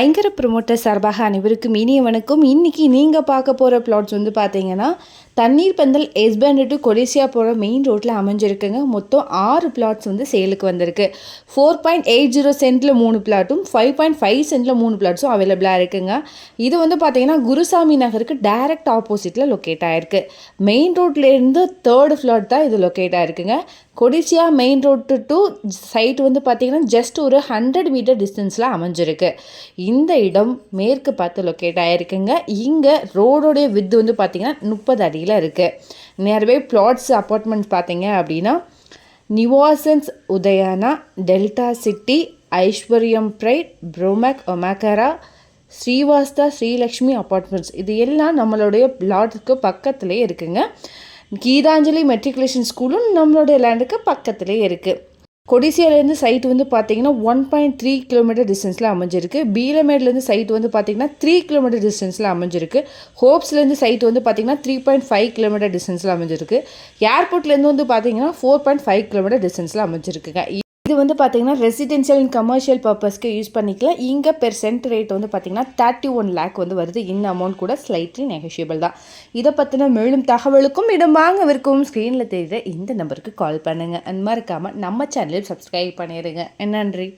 ஐங்கர promoter சார்பாக அனைவருக்கும் இனிய வணக்கம். இன்றைக்கி நீங்கள் பார்க்க போகிற பிளாட்ஸ் வந்து பார்த்தீங்கன்னா தண்ணீர் பந்தல் எஸ்பேண்ட் டு கொடிசியா போகிற மெயின் ரோட்டில் அமைஞ்சிருக்குங்க. மொத்தம் 6 பிளாட்ஸ் வந்து சேலுக்கு வந்திருக்கு. 4.80 சென்ட்டில் 3 பிளாட்டும் 5.5 சென்ட்டில் 3 பிளாட்ஸும் அவைலபிளாக இருக்குங்க. இது வந்து பார்த்தீங்கன்னா குருசாமி நகருக்கு டைரக்ட் ஆப்போசிட்டில் லொக்கேட் ஆகிருக்கு. மெயின் ரோட்லேருந்து 3rd ஃப்ளாட் தான் இது லொக்கேட் ஆகிருக்குங்க. Codissia main road to side வந்து பார்த்தீங்கன்னா ஜஸ்ட் ஒரு 100 மீட்டர் டிஸ்டன்ஸில் அமைஞ்சிருக்கு. இந்த இடம் மேற்கு பார்த்து லொக்கேட் ஆகிருக்குங்க. இங்கே ரோடோடைய வித்து வந்து பார்த்திங்கன்னா 30 அடியில் இருக்குது. நியர்பை பிளாட்ஸ் அப்பார்ட்மெண்ட்ஸ் பார்த்தீங்க அப்படின்னா நிவாசன்ஸ் உதயானா, டெல்டா சிட்டி, ஐஸ்வர்யம் பிரைட், ப்ரோமேக் ஒமேக்கரா, ஸ்ரீவாஸ்தா, ஸ்ரீலக்ஷ்மி அப்பார்ட்மெண்ட்ஸ் இது எல்லாம் நம்மளுடைய பிளாட்டுக்கு பக்கத்துலேயே இருக்குங்க. கீதாஞ்சலி மெட்ரிகுலேஷன் ஸ்கூலும் நம்மளுடைய லேண்டுக்கு பக்கத்துலேயே இருக்குது. கொடிசியாலேருந்து சைட் வந்து பார்த்தீங்கன்னா 1.3 கிலோமீட்டர் டிஸ்டன்ஸில் அமைஞ்சிருக்கு. பீலமேட்லேருந்து சைட் வந்து பார்த்தீங்கன்னா 3 கிலோமீட்டர் டிஸ்டன்ஸில் அமைஞ்சிருக்கு. ஹோப்ஸ்லேருந்து சைட் வந்து பார்த்தீங்கன்னா 3.5 கிலோமீட்டர் டிஸ்டன்ஸில் அமைஞ்சிருக்கு. ஏர்போர்ட்லேருந்து வந்து பார்த்தீங்கன்னா 4.5 கிலோமீட்டர் டிஸ்டன்ஸில் அமைஞ்சிருக்குங்க. இது வந்து பார்த்தீங்கன்னா ரெசிடென்ஷியல் அண்ட் கமர்ஷியல் பர்பஸ்க்கு யூஸ் பண்ணிக்கலாம். இங்கே பெர் சென்ட் ரேட் வந்து பார்த்தீங்கன்னா 31 லேக் வந்து வருது. இந்த அமௌண்ட் கூட ஸ்லைட்லி நெகோஷியபிள் தான். இதை பற்றின மேலும் தகவலுக்கும் இடம் வாங்கவிருக்கும் ஸ்க்ரீனில் தெரியுற இந்த நம்பருக்கு கால் பண்ணுங்கள். மறக்காமல் நம்ம சேனலையும் சப்ஸ்கிரைப் பண்ணிடுங்க. நன்றி.